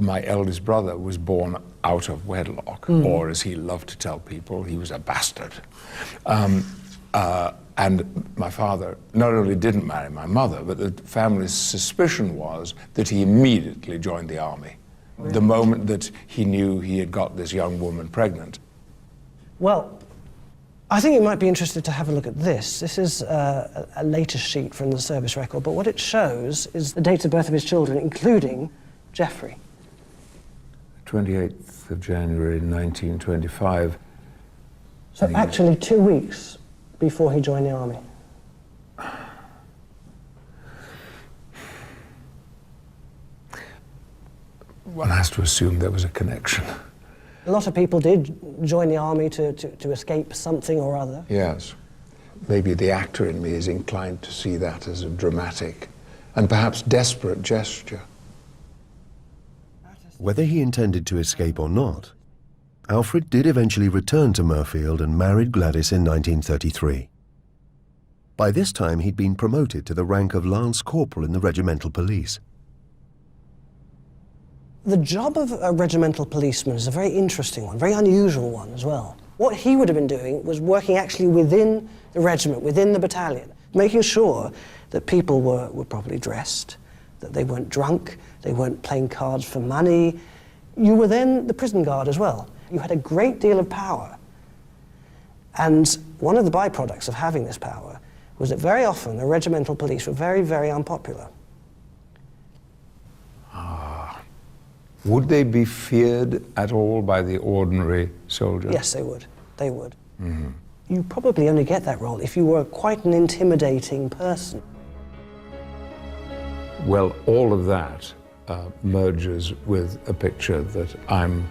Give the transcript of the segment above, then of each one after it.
my eldest brother was born out of wedlock, or as he loved to tell people, he was a bastard. And my father not only didn't marry my mother, but the family's suspicion was that he immediately joined the army. Really? The moment that he knew he had got this young woman pregnant. Well, I think you might be interested to have a look at this. This is a later sheet from the service record, but what it shows is the dates of birth of his children, including Geoffrey. 28th of January 1925. So actually 2 weeks before he joined the army. One has to assume there was a connection. A lot of people did join the army to escape something or other. Yes. Maybe the actor in me is inclined to see that as a dramatic and perhaps desperate gesture. Whether he intended to escape or not, Alfred did eventually return to Mirfield and married Gladys in 1933. By this time, he'd been promoted to the rank of Lance Corporal in the Regimental Police. The job of a regimental policeman is a very interesting one, very unusual one as well. What he would have been doing was working actually within the regiment, within the battalion, making sure that people were properly dressed, that they weren't drunk, they weren't playing cards for money. You were then the prison guard as well. You had a great deal of power. And one of the byproducts of having this power was that very often the regimental police were very, very unpopular. Would they be feared at all by the ordinary soldier? Yes, they would. They would. Mm-hmm. You probably only get that role if you were quite an intimidating person. Well, all of that merges with a picture that I'm,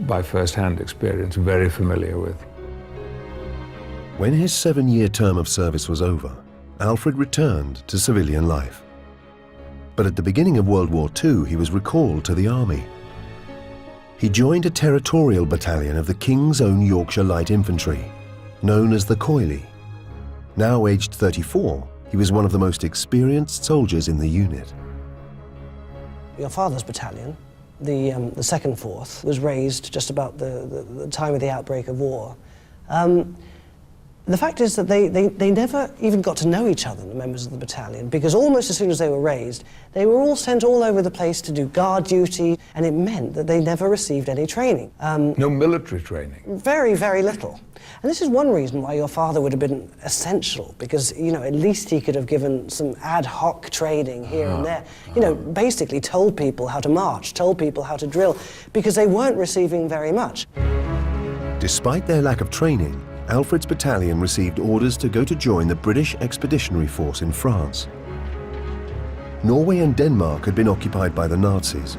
by first-hand experience, very familiar with. When his 7-year term of service was over, Alfred returned to civilian life. But at the beginning of World War II, he was recalled to the army. He joined a territorial battalion of the King's Own Yorkshire Light Infantry, known as the Coylie. Now aged 34, he was one of the most experienced soldiers in the unit. Your father's battalion, the 2nd Fourth, was raised just about the time of the outbreak of war. The fact is that they never even got to know each other, the members of the battalion, because almost as soon as they were raised, they were all sent all over the place to do guard duty, and it meant that they never received any training. No military training? Very, very little. And this is one reason why your father would have been essential, because, you know, at least he could have given some ad hoc training here and there. You know, basically told people how to march, told people how to drill, because they weren't receiving very much. Despite their lack of training, Alfred's battalion received orders to go to join the British Expeditionary Force in France. Norway and Denmark had been occupied by the Nazis.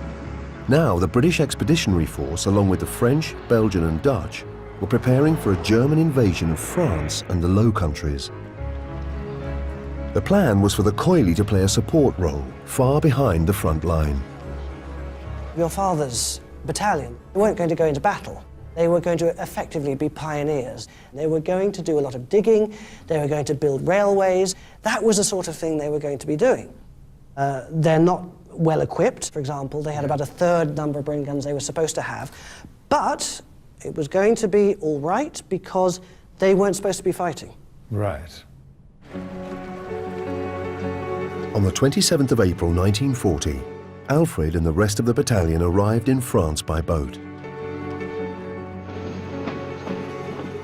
Now the British Expeditionary Force, along with the French, Belgian and Dutch, were preparing for a German invasion of France and the Low Countries. The plan was for the Coylie to play a support role, far behind the front line. Your father's battalion weren't going to go into battle. They were going to effectively be pioneers. They were going to do a lot of digging, they were going to build railways. That was the sort of thing they were going to be doing. They're not well equipped, for example. They had about a third number of Bren guns they were supposed to have. But it was going to be all right because they weren't supposed to be fighting. Right. On the 27th of April 1940, Alfred and the rest of the battalion arrived in France by boat.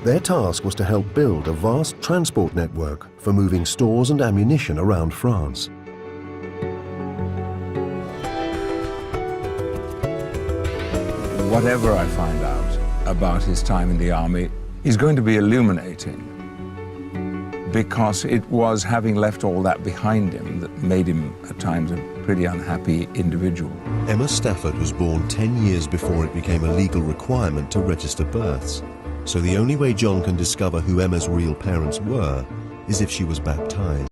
Their task was to help build a vast transport network for moving stores and ammunition around France. Whatever I find out about his time in the army is going to be illuminating, because it was having left all that behind him that made him at times a pretty unhappy individual. Emma Stafford was born 10 years before it became a legal requirement to register births. So the only way John can discover who Emma's real parents were is if she was baptized.